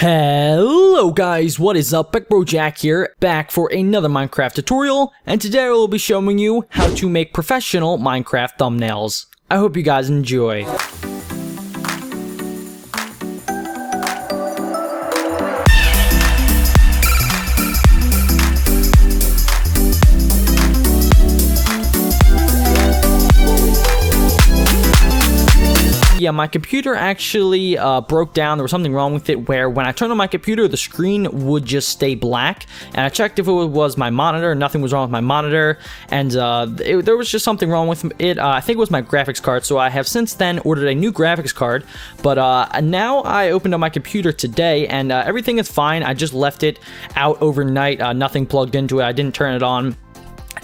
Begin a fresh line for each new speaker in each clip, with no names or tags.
Hello guys, what is up? BeckBroJack here, back for another Minecraft tutorial, and today I will be showing you how to make professional Minecraft thumbnails. I hope you guys enjoy. Yeah, my computer actually broke down. There was something wrong with it where when I turned on my computer, the screen would just stay black. And I checked if it was my monitor. Nothing was wrong with my monitor. And there was just something wrong with it. I think it was my graphics card. So I have since then ordered a new graphics card. But now I opened up my computer today and everything is fine. I just left it out overnight. Nothing plugged into it. I didn't turn it on.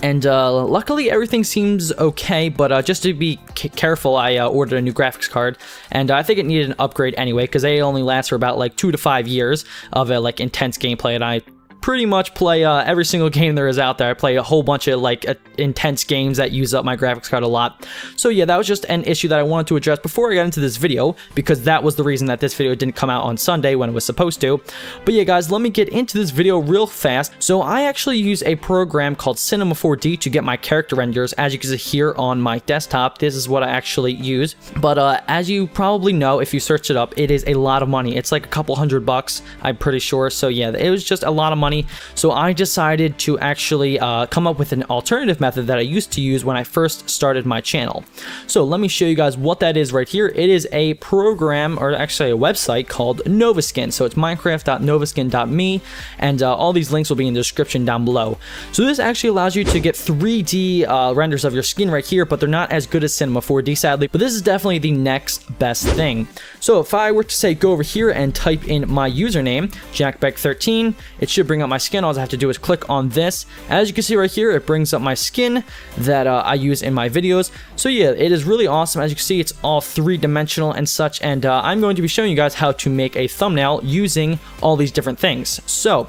And luckily everything seems okay, but just to be careful, I ordered a new graphics card, and I think it needed an upgrade anyway, because they only last for about like 2 to 5 years of like intense gameplay, and I pretty much play every single game there is out there. I play a whole bunch of like intense games that use up my graphics card a lot. So yeah, that was just an issue that I wanted to address before I got into this video, because that was the reason that this video didn't come out on Sunday when it was supposed to. But yeah guys, let me get into this video real fast. So I actually use a program called Cinema 4D to get my character renders. As you can see here on my desktop, this is what I actually use. But as you probably know, if you search it up, it is a lot of money. It's like a couple $100, I'm pretty sure. So yeah, it was just a lot of money. So I decided to actually come up with an alternative method that I used to use when I first started my channel. So let me show you guys what that is right here. It is a program, or actually a website called NovaSkin. So it's minecraft.novaskin.me, and all these links will be in the description down below. So this actually allows you to get 3D renders of your skin right here, but they're not as good as Cinema 4D sadly, but this is definitely the next best thing. So if I were to say go over here and type in my username, JackBeck13, it should bring up my skin. All I have to do is click on this. As you can see right here, it brings up my skin that I use in my videos. So yeah, it is really awesome. As you can see, it's all three-dimensional and such, and I'm going to be showing you guys how to make a thumbnail using all these different things. So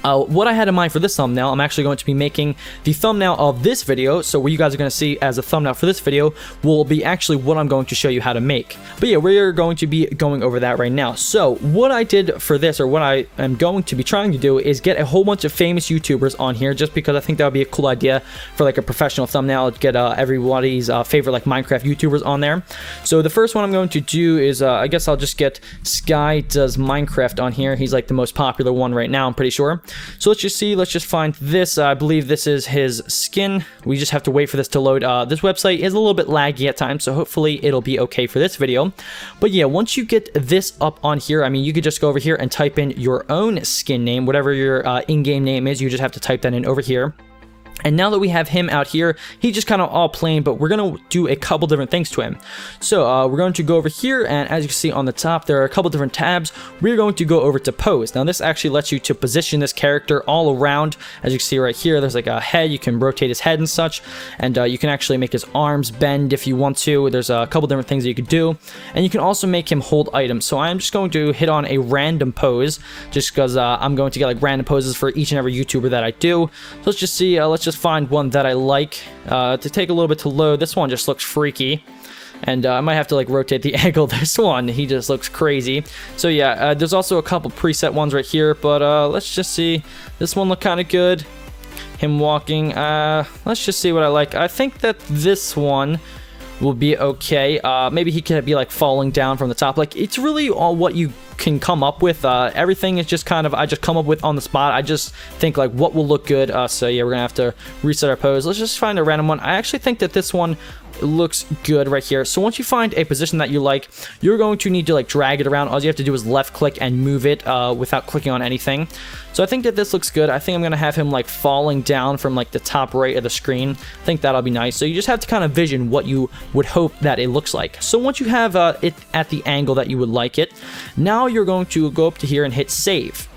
what I had in mind for this thumbnail, I'm actually going to be making the thumbnail of this video. So what you guys are going to see as a thumbnail for this video will be actually what I'm going to show you how to make. But yeah, we're going to be going over that right now. So what I did for this, or what I am going to be trying to do, is get a whole bunch of famous YouTubers on here, just because I think that would be a cool idea for like a professional thumbnail. Get everybody's favorite like Minecraft YouTubers on there. So the first one I'm going to do is, I guess I'll just get Sky Does Minecraft on here. He's like the most popular one right now, I'm pretty sure. So let's just find this. I believe this is his skin. We just have to wait for this to load. This website is a little bit laggy at times, so hopefully it'll be okay for this video. But yeah, once you get this up on here, I mean, you could just go over here and type in your own skin name, whatever your in-game name is. You just have to type that in over here. And now that we have him out here, he's just kind of all plain, but we're going to do a couple different things to him. So we're going to go over here, and as you can see on the top, there are a couple different tabs. We're going to go over to pose. Now this actually lets you to position this character all around. As you can see right here, there's like a head. You can rotate his head and such, and you can actually make his arms bend if you want to. There's a couple different things that you could do, and you can also make him hold items. So I'm just going to hit on a random pose, just because I'm going to get like random poses for each and every YouTuber that I do. So let's just see, let's just find one that I like. To take a little bit to load. This one just looks freaky, and I might have to like rotate the angle. This one, he just looks crazy. So yeah, there's also a couple preset ones right here, but let's just see. This one look kind of good. Him walking. Let's just see what I like. I think that this one will be okay. Maybe he could be like falling down from the top. Like, it's really all what you can come up with. Everything is just kind of, I just come up with on the spot. I just think like what will look good. So yeah, we're gonna have to reset our pose. Let's just find a random one. I actually think that this one looks good right here. So once you find a position that you like, you're going to need to like drag it around. All you have to do is left click and move it without clicking on anything. So I think that this looks good. I think I'm gonna have him like falling down from like the top right of the screen. I think that'll be nice. So you just have to kind of vision what you would hope that it looks like. So once you have it at the angle that you would like it, now you're going to go up to here and hit save.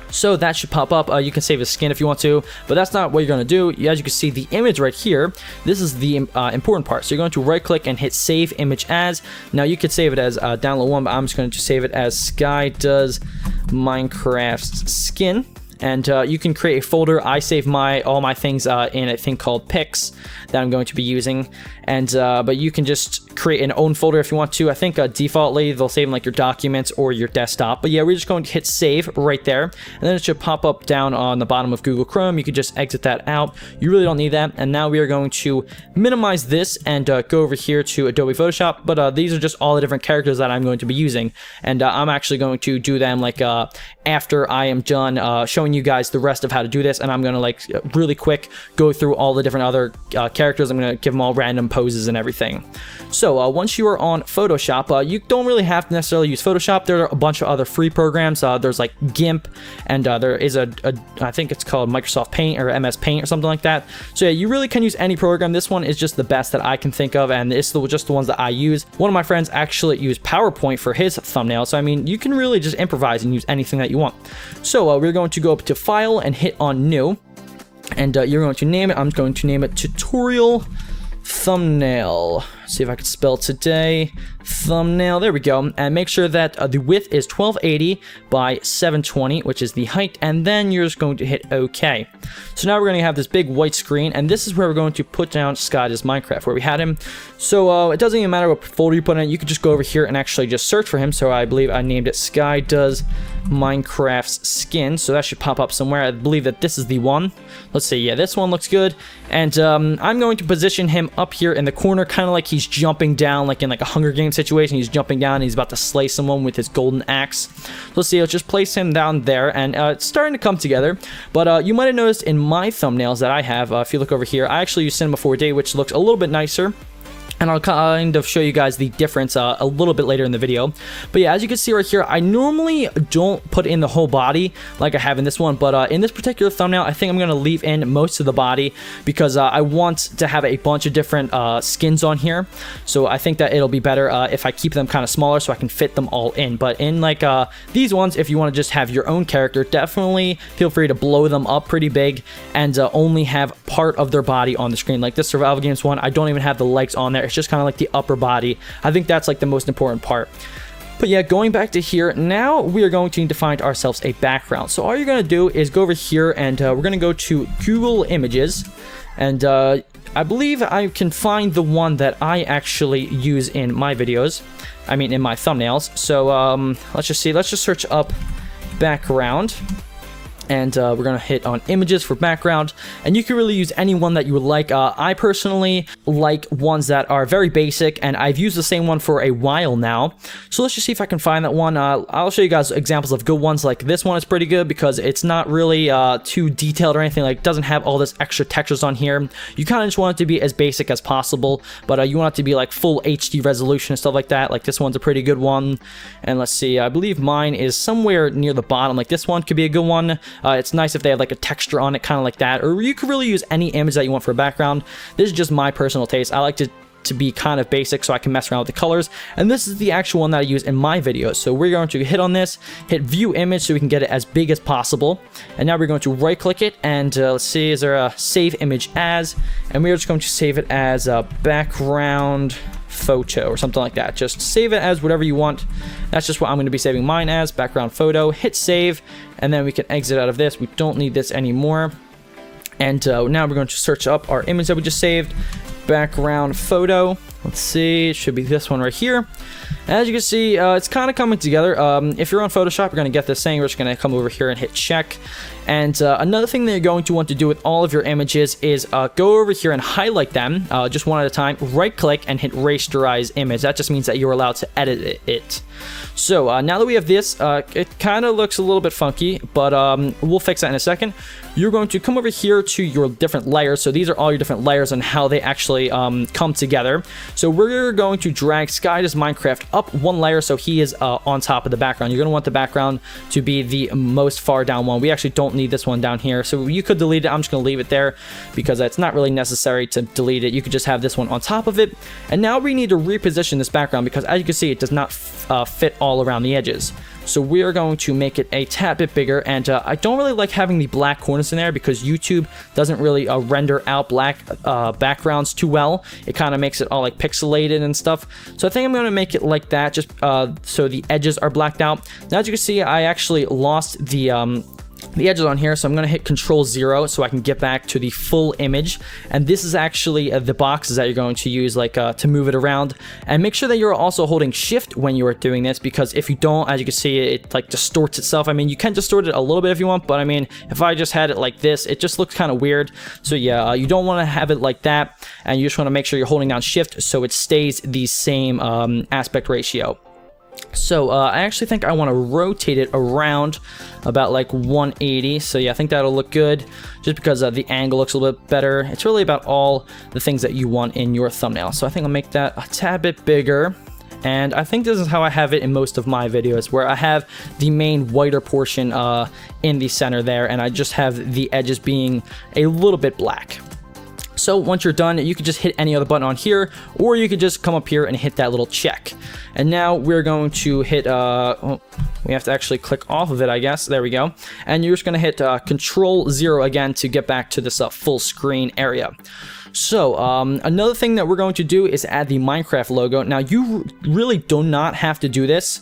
So that should pop up. You can save his skin if you want to, but that's not what you're going to do. As you can see, the image right here, this is the important part. So you're going to right click and hit save image as. Now you could save it as download one, but I'm just going to save it as Sky Does Minecraft Skin. and you can create a folder. I save all my things in a thing called pics that I'm going to be using, and but you can just create an own folder if you want to. I think defaultly they'll save in like your documents or your desktop, but yeah, we're just going to hit save right there, and then it should pop up down on the bottom of Google Chrome. You could just exit that out. You really don't need that. And now we are going to minimize this and go over here to Adobe Photoshop, but these are just all the different characters that I'm going to be using, and I'm actually going to do them like after I am done showing you guys the rest of how to do this, and I'm gonna like really quick go through all the different other characters. I'm gonna give them all random poses and everything. So once you are on Photoshop, you don't really have to necessarily use Photoshop. There are a bunch of other free programs. There's like GIMP, and there is I think it's called Microsoft Paint or MS Paint or something like that. So yeah, you really can use any program. This one is just the best that I can think of, and it's just the ones that I use. One of my friends actually used PowerPoint for his thumbnail, so I mean, you can really just improvise and use anything that you want. So we're going to go up to File and hit on New, and you're going to name it. I'm going to name it Tutorial Thumbnail. See if I can spell today. Thumbnail. There we go. And make sure that the width is 1280 by 720, which is the height. And then you're just going to hit OK. So now we're going to have this big white screen. And this is where we're going to put down Sky Does Minecraft, where we had him. So it doesn't even matter what folder you put in. You could just go over here and actually just search for him. So I believe I named it Sky Does Minecraft's Skin. So that should pop up somewhere. I believe that this is the one. Let's see. Yeah, this one looks good. And I'm going to position him up here in the corner, kind of like he's jumping down, like in like a Hunger Games situation. He's jumping down and he's about to slay someone with his golden axe. Let's see, let's just place him down there, and it's starting to come together. But you might have noticed in my thumbnails that I have, if you look over here, I actually use Cinema 4D, which looks a little bit nicer. And I'll kind of show you guys the difference a little bit later in the video. But yeah, as you can see right here, I normally don't put in the whole body like I have in this one. But in this particular thumbnail, I think I'm going to leave in most of the body because I want to have a bunch of different skins on here. So I think that it'll be better if I keep them kind of smaller so I can fit them all in. But in like these ones, if you want to just have your own character, definitely feel free to blow them up pretty big and only have part of their body on the screen. Like this Survival Games one, I don't even have the legs on there. It's just kind of like the upper body. I think that's like the most important part. But yeah, going back to here, now we are going to need to find ourselves a background. So all you're going to do is go over here, and we're going to go to Google Images, and I believe I can find the one that I actually use in my videos. I mean, in my thumbnails. So let's just see. Let's just search up background. And we're going to hit on images for background, and you can really use any one that you would like. I personally like ones that are very basic, and I've used the same one for a while now. So let's just see if I can find that one. I'll show you guys examples of good ones. Like this one is pretty good because it's not really too detailed or anything. Like it doesn't have all this extra textures on here. You kind of just want it to be as basic as possible, but you want it to be like full HD resolution and stuff like that. Like this one's a pretty good one. And let's see, I believe mine is somewhere near the bottom. Like this one could be a good one. It's nice if they have like a texture on it, kind of like that, or you could really use any image that you want for a background. This is just my personal taste. I like to be kind of basic so I can mess around with the colors, and this is the actual one that I use in my videos. So we're going to hit on this, hit view image so we can get it as big as possible, and now we're going to right click it, and let's see, is there a save image as, and we're just going to save it as a background photo or something like that. Just save it as whatever you want. That's just what I'm going to be saving mine as, background photo. Hit save, and then we can exit out of this. We don't need this anymore. And now we're going to search up our image that we just saved, background photo. Let's see, it should be this one right here. As you can see, it's kind of coming together. If you're on Photoshop, you're going to get this thing. We're just going to come over here and hit check. And another thing that you're going to want to do with all of your images is go over here and highlight them just one at a time. Right click and hit rasterize image. That just means that you're allowed to edit it. So now that we have this, it kind of looks a little bit funky, but we'll fix that in a second. You're going to come over here to your different layers. So these are all your different layers and how they actually come together. So we're going to drag Sky Does Minecraft up one layer so he is on top of the background. You're going to want the background to be the most far down one. We actually don't need this one down here, so you could delete it. I'm just going to leave it there because it's not really necessary to delete it. You could just have this one on top of it. And now we need to reposition this background because, as you can see, it does not fit all around the edges. So we are going to make it a tad bit bigger, and I don't really like having the black corners in there because YouTube doesn't really render out black backgrounds too well. It kind of makes it all like pixelated and stuff. So I think I'm going to make it like that, just so the edges are blacked out. Now, as you can see, I actually lost the the edges on here, so I'm going to hit Control 0 so I can get back to the full image. And this is actually the boxes that you're going to use like to move it around. And make sure that you're also holding Shift when you are doing this, because if you don't, as you can see, it like distorts itself. I mean, you can distort it a little bit if you want, but I mean, if I just had it like this, it just looks kind of weird. So yeah, you don't want to have it like that, and you just want to make sure you're holding down Shift so it stays the same aspect ratio. So I actually think I want to rotate it around about like 180. So yeah, I think that'll look good just because the angle looks a little bit better. It's really about all the things that you want in your thumbnail. So I think I'll make that a tad bit bigger. And I think this is how I have it in most of my videos, where I have the main whiter portion in the center there, and I just have the edges being a little bit black. So once you're done, you can just hit any other button on here, or you could just come up here and hit that little check. And now we're going to hit, we have to actually click off of it, I guess. There we go. And you're just going to hit Control 0 again to get back to this full screen area. So another thing that we're going to do is add the Minecraft logo. Now you really do not have to do this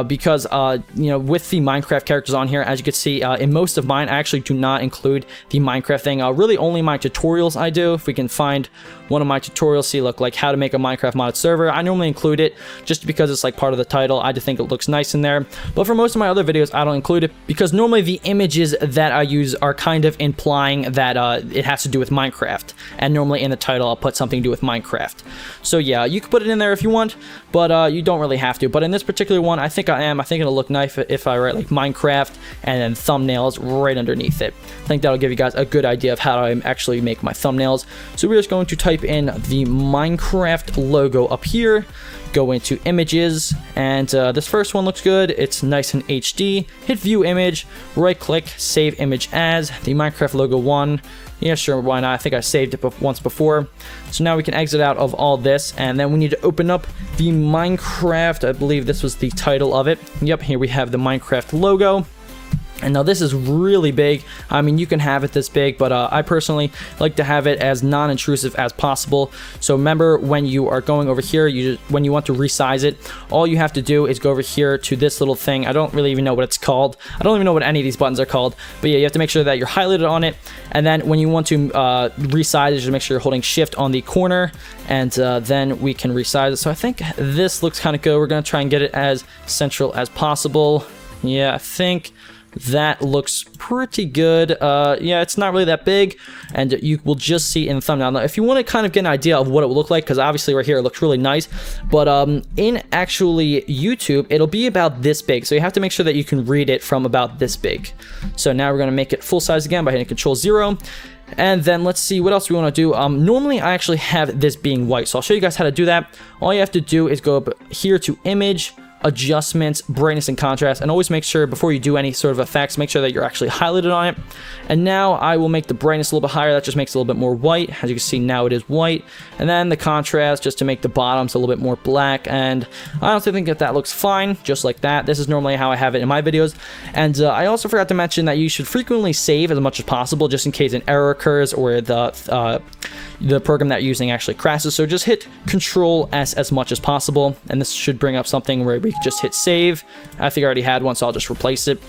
because you know, with the Minecraft characters on here, as you can see, in most of mine I actually do not include the Minecraft thing. Really only my tutorials I do. If we can find one of my tutorials, see, look, like how to make a Minecraft modded server, I normally include it just because it's like part of the title. I just think it looks nice in there. But for most of my other videos, I don't include it because normally the images that I use are kind of implying that it has to do with Minecraft. And normally in the title I'll put something to do with Minecraft. So yeah, you can put it in there if you want, but you don't really have to. But in this particular one, I think it'll look nice if I write like Minecraft and then thumbnails right underneath it. I think that'll give you guys a good idea of how I actually make my thumbnails. So we're just going to type in the Minecraft logo up here, go into images, and this first one looks good. It's nice and HD. Hit view image, right click, save image as the Minecraft logo one. Yeah, sure, why not? I think I saved it once before. So now we can exit out of all this, and then we need to open up the Minecraft. I believe this was the title of it. Yep, here we have the Minecraft logo. And now this is really big. I mean, you can have it this big, but I personally like to have it as non-intrusive as possible. So remember, when you are going over here, when you want to resize it, all you have to do is go over here to this little thing. I don't really even know what it's called. I don't even know what any of these buttons are called. But yeah, you have to make sure that you're highlighted on it. And then when you want to resize it, just make sure you're holding Shift on the corner, and then we can resize it. So I think this looks kind of good. We're going to try and get it as central as possible. Yeah, I think that looks pretty good. Yeah, it's not really that big, and you will just see in the thumbnail. Now, if you want to kind of get an idea of what it will look like, because obviously right here it looks really nice, but in actually YouTube, it'll be about this big, so you have to make sure that you can read it from about this big. So now we're going to make it full size again by hitting Control 0. And then let's see what else we want to do. Normally I actually have this being white, so I'll show you guys how to do that. All you have to do is go up here to Image, Adjustments, Brightness and Contrast, and always make sure before you do any sort of effects, make sure that you're actually highlighted on it. And now I will make the brightness a little bit higher. That just makes it a little bit more white. As you can see, now it is white. And then the contrast, just to make the bottoms a little bit more black. And I honestly think that looks fine, just like that. This is normally how I have it in my videos. And I also forgot to mention that you should frequently save as much as possible, just in case an error occurs or the program that you're using actually crashes. So just hit Control S as much as possible, and this should bring up something where we can just hit save. I think I already had one, so I'll just replace it.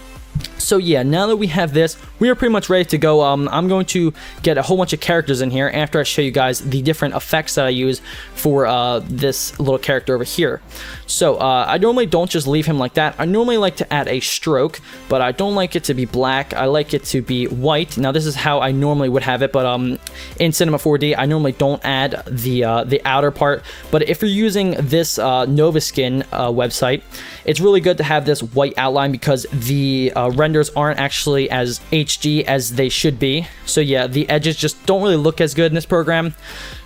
So yeah, now that we have this, we are pretty much ready to go. I'm going to get a whole bunch of characters in here after I show you guys the different effects that I use for this little character over here. So I normally don't just leave him like that. I normally like to add a stroke, but I don't like it to be black. I like it to be white. Now this is how I normally would have it, but in Cinema 4D, I normally don't add the outer part. But if you're using this NovaSkin website, it's really good to have this white outline because the renders aren't actually as HD as they should be. So yeah, the edges just don't really look as good in this program.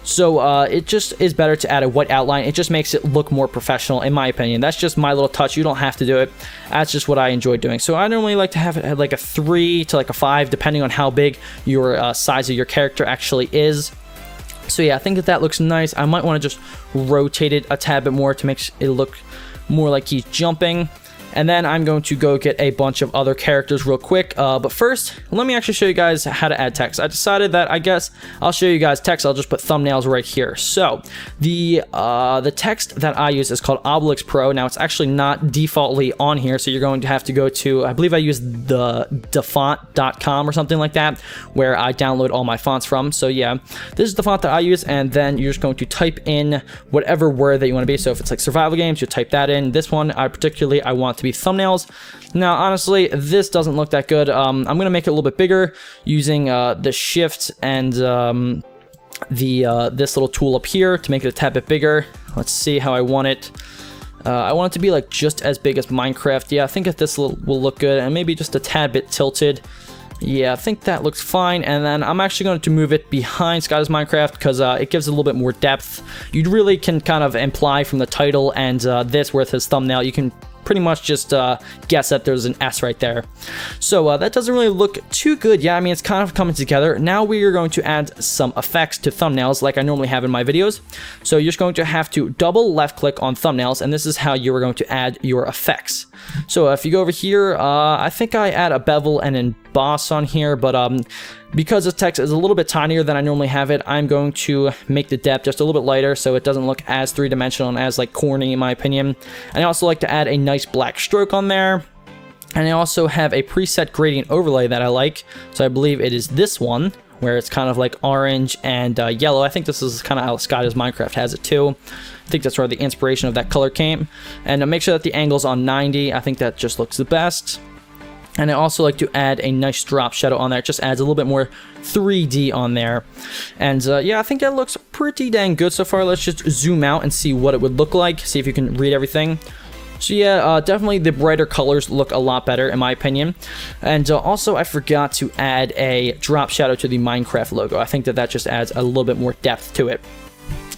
So it just is better to add a white outline. It just makes it look more professional, in my opinion. That's just my little touch. You don't have to do it. That's just what I enjoy doing. So I normally like to have it at like a 3 to like a 5, depending on how big your size of your character actually is. So yeah, I think that looks nice. I might want to just rotate it a tad bit more to make it look more like he's jumping. And then I'm going to go get a bunch of other characters real quick. But first, let me actually show you guys how to add text. I decided that I guess I'll show you guys text. I'll just put thumbnails right here. So the text that I use is called Obelix Pro. Now it's actually not defaultly on here, so you're going to have to go to, I believe I use the defont.com or something like that, where I download all my fonts from. So yeah, this is the font that I use, and then you're just going to type in whatever word that you want to be. So if it's like survival games, you type that in. This one I want to be thumbnails. Now honestly, this doesn't look that good. I'm gonna make it a little bit bigger using the shift and this little tool up here to make it a tad bit bigger. Let's see how I want it. I want it to be like just as big as Minecraft. Yeah, I think that this will look good, and maybe just a tad bit tilted. Yeah, I think that looks fine. And then I'm actually going to move it behind Sky's Minecraft because it gives a little bit more depth. You really can kind of imply from the title and this with his thumbnail, you can pretty much just guess that there's an S right there. So that doesn't really look too good. Yeah, I mean, it's kind of coming together. Now we are going to add some effects to thumbnails like I normally have in my videos. So you're just going to have to double left click on thumbnails, and this is how you are going to add your effects. So if you go over here, I think I add a bevel and emboss on here, but because this text is a little bit tinier than I normally have it, I'm going to make the depth just a little bit lighter so it doesn't look as three-dimensional and as like corny in my opinion. And I also like to add a nice black stroke on there. And I also have a preset gradient overlay that I like. So I believe it is this one, where it's kind of like orange and yellow. I think this is kind of how Sky's Minecraft has it too. I think that's where the inspiration of that color came. And make sure that the angle's on 90. I think that just looks the best. And I also like to add a nice drop shadow on there. It just adds a little bit more 3D on there. And yeah, I think that looks pretty dang good so far. Let's just zoom out and see what it would look like. See if you can read everything. So yeah, definitely the brighter colors look a lot better in my opinion. And also I forgot to add a drop shadow to the Minecraft logo. I think that that just adds a little bit more depth to it.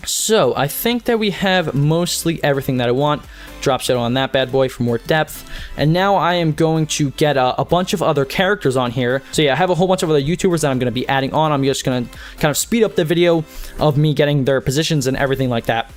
So I think that we have mostly everything that I want. Drop shadow on that bad boy for more depth. And now I am going to get a bunch of other characters on here. So yeah, I have a whole bunch of other YouTubers that I'm going to be adding on. I'm just going to kind of speed up the video of me getting their positions and everything like that.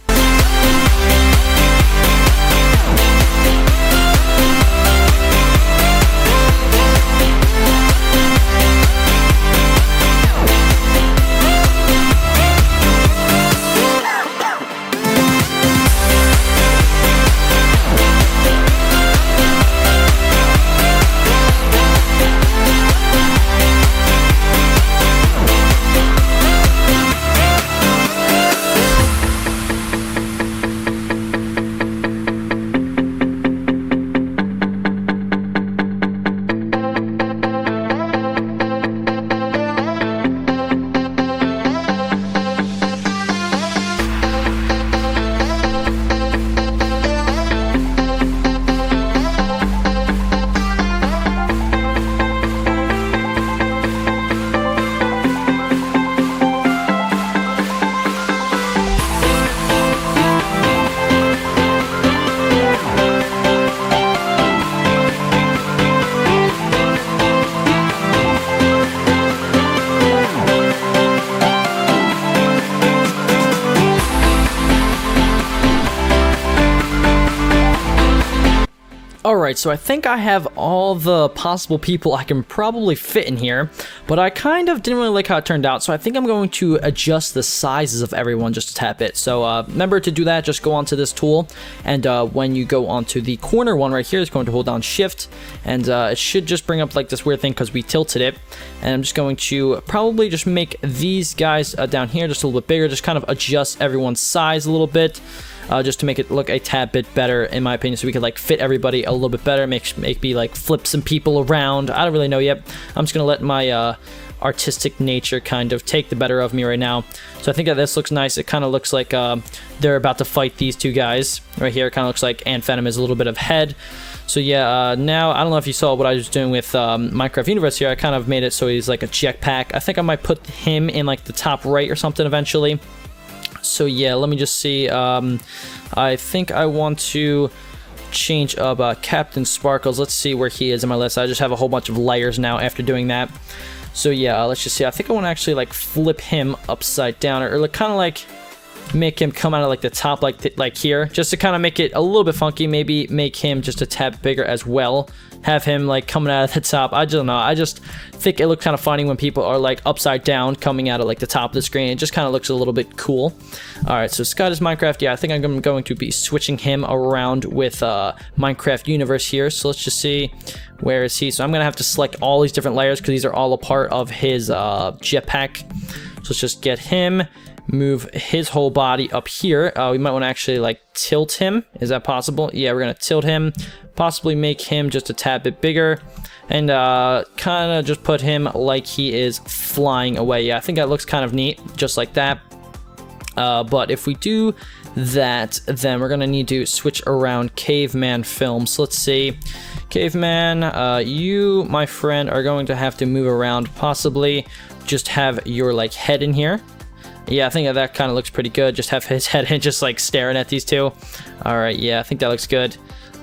Alright, so I think I have all the possible people I can probably fit in here, but I kind of didn't really like how it turned out, so I think I'm going to adjust the sizes of everyone just a tad bit. So remember to do that, just go onto this tool, and when you go onto the corner one right here, it's going to hold down shift, and it should just bring up like this weird thing because we tilted it. And I'm just going to probably just make these guys down here just a little bit bigger, just kind of adjust everyone's size a little bit. Just to make it look a tad bit better, in my opinion, so we could like fit everybody a little bit better, make me like flip some people around. I don't really know yet. I'm just gonna let my artistic nature kind of take the better of me right now. So I think that this looks nice. It kind of looks like they're about to fight these two guys right here. It kind of looks like Ant Venom is a little bit of head. So yeah, now I don't know if you saw what I was doing with Minecraft Universe here. I kind of made it so he's like a jetpack. I think I might put him in like the top right or something eventually. So yeah, let me just see. I think I want to change up Captain Sparkles. Let's see where he is in my list. I just have a whole bunch of layers now after doing that. So yeah, let's just see. I think I want to actually like flip him upside down, or like kind of like make him come out of like the top, like here, just to kind of make it a little bit funky. Maybe make him just a tad bigger as well. Have him like coming out of the top. I don't know. I just think it looks kind of funny when people are like upside down coming out of like the top of the screen. It just kind of looks a little bit cool. All right, so Scott is Minecraft. Yeah, I think I'm going to be switching him around with Minecraft Universe here. So let's just see, where is he? So I'm gonna have to select all these different layers because these are all a part of his jetpack. So let's just get him. Move his whole body up here. We might want to actually like tilt him. Is that possible? Yeah, we're gonna tilt him. Possibly make him just a tad bit bigger, and kind of just put him like he is flying away. Yeah, I think that looks kind of neat, just like that. But if we do that, then we're gonna need to switch around Caveman film. So let's see, Caveman, you, my friend, are going to have to move around. Possibly just have your like head in here. Yeah, I think that kind of looks pretty good. Just have his head in, just like staring at these two. All right, yeah, I think that looks good.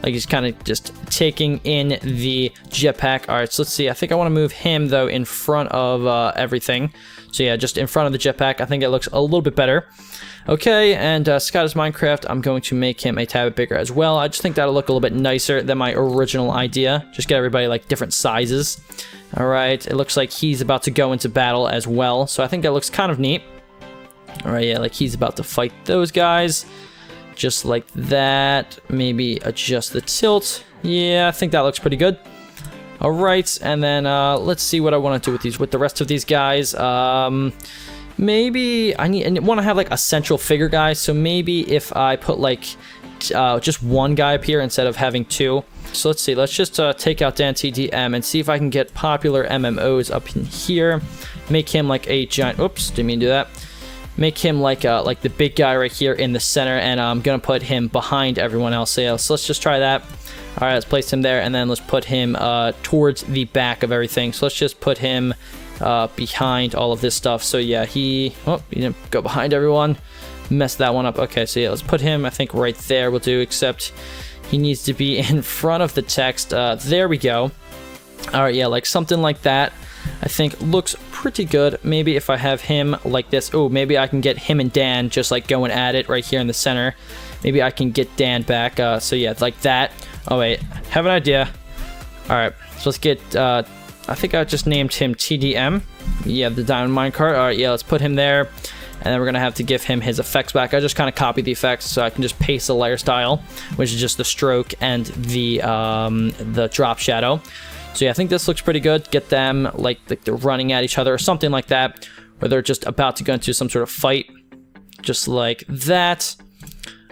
Like he's kind of just taking in the jetpack. All right, so let's see. I think I want to move him though in front of everything. So yeah, just in front of the jetpack. I think it looks a little bit better. Okay, and Scott is Minecraft. I'm going to make him a tad bit bigger as well. I just think that'll look a little bit nicer than my original idea. Just get everybody like different sizes. All right, it looks like he's about to go into battle as well. So I think that looks kind of neat. All right, yeah, like he's about to fight those guys. Just like that. Maybe adjust the tilt. Yeah, I think that looks pretty good. All right, and then let's see what I want to do with the rest of these guys. Maybe I want to have like a central figure guy. So maybe if I put like just one guy up here instead of having two. So let's see. Let's just take out Dan TDM and see if I can get popular MMOs up in here. Make him like a giant. Oops, didn't mean to do that. Make him like the big guy right here in the center, and I'm gonna put him behind everyone else. So, yeah, so let's just try that. All right, let's place him there, and then let's put him towards the back of everything. So let's just put him behind all of this stuff. So yeah, he didn't go behind everyone. Messed that one up. Okay, so yeah, let's put him, I think, right there will do, except he needs to be in front of the text. There we go. All right, yeah, like something like that. I think looks pretty good. Maybe if I have him like this. Oh, maybe I can get him and Dan just like going at it right here in the center. Maybe I can get Dan back. So yeah, like that. Oh wait, have an idea. All right, so let's get. I think I just named him TDM. Yeah, the diamond minecart. All right, yeah, let's put him there, and then we're gonna have to give him his effects back. I just kind of copied the effects, so I can just paste the layer style, which is just the stroke and the drop shadow. So yeah, I think this looks pretty good. Get them like they're running at each other or something like that, or they're just about to go into some sort of fight, just like that.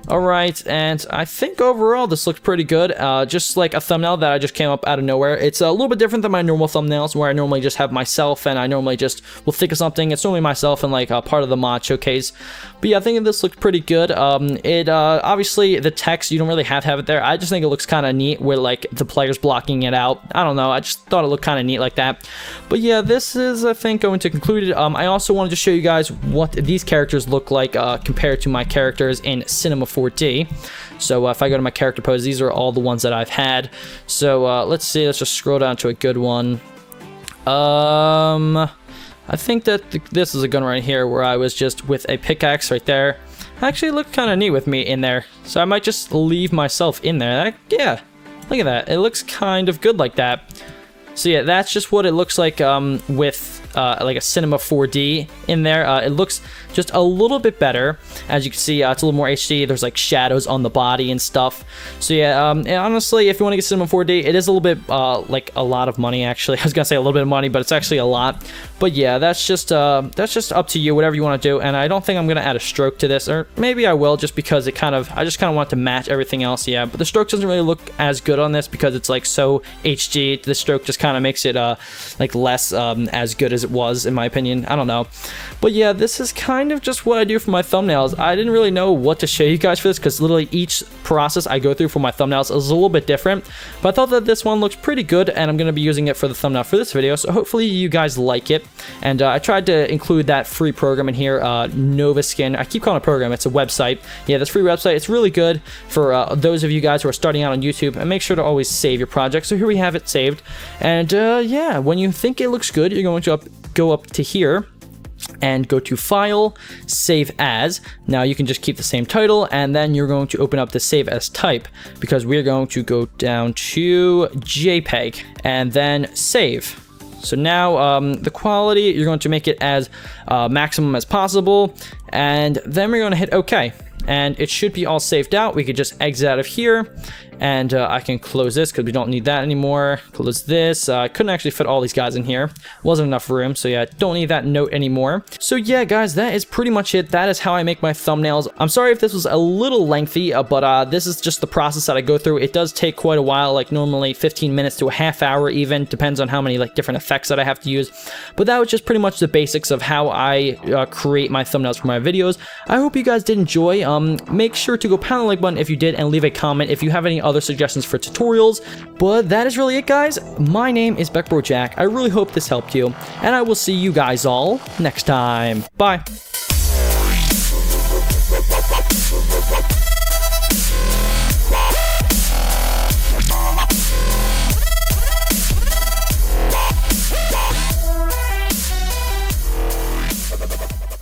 All right, and I think overall this looks pretty good. Just like a thumbnail that I just came up out of nowhere. It's a little bit different than my normal thumbnails, where I normally just have myself and I normally just will think of something. It's normally myself and like a part of the mod showcase. But yeah, I think this looks pretty good. Obviously the text, you don't really have to have it there. I just think it looks kind of neat where like the player's blocking it out. I don't know, I just thought it looked kind of neat like that. But yeah, this is, I think, going to conclude it. I also wanted to show you guys what these characters look like compared to my characters in Cinema 4D. So if I go to my character pose, these are all the ones that I've had. So let's see, let's just scroll down to a good one. I think that this is a gun right here where I was just with a pickaxe right there. Actually looked kind of neat with me in there. So I might just leave myself in there. Yeah, look at that. It looks kind of good like that. So yeah, that's just what it looks like with like a Cinema 4D in there. It looks just a little bit better. As you can see, it's a little more HD. There's like shadows on the body and stuff. So yeah, and honestly, if you want to get Cinema 4D, it is a little bit like a lot of money actually. I was gonna say a little bit of money, but it's actually a lot. But yeah, that's just up to you, whatever you want to do. And I don't think I'm gonna add a stroke to this, or maybe I will, just because it I just kind of want to match everything else. Yeah, but the stroke doesn't really look as good on this because it's like so HD. The stroke just kind of makes it like less as good as it was, in my opinion. I don't know, but yeah, this is kind of just what I do for my thumbnails. I didn't really know what to show you guys for this because literally each process I go through for my thumbnails is a little bit different, but I thought that this one looks pretty good, and I'm going to be using it for the thumbnail for this video, so hopefully you guys like it. And I tried to include that free program in here, NovaSkin. I keep calling it a program, it's a website. Yeah, this free website, it's really good for those of you guys who are starting out on YouTube, and make sure to always save your project. So here we have it saved, and yeah, when you think it looks good, you're going to go up to here, and go to File, Save As. Now you can just keep the same title, and then you're going to open up the Save As type, because we're going to go down to JPEG and then Save. So now the quality, you're going to make it as maximum as possible, and then we're going to hit OK. And it should be all saved out. We could just exit out of here, and I can close this because we don't need that anymore. Close this. I couldn't actually fit all these guys in here. Wasn't enough room, so yeah, don't need that note anymore. So yeah, guys, that is pretty much it. That is how I make my thumbnails. I'm sorry if this was a little lengthy, but this is just the process that I go through. It does take quite a while, like normally 15 minutes to a half hour even. Depends on how many like different effects that I have to use. But that was just pretty much the basics of how I create my thumbnails for my videos. I hope you guys did enjoy. Make sure to go pound the like button if you did, and leave a comment if you have any other suggestions for tutorials. But that is really it, guys. My name is BeckBroJack. I really hope this helped you, and I will see you guys all next time. Bye.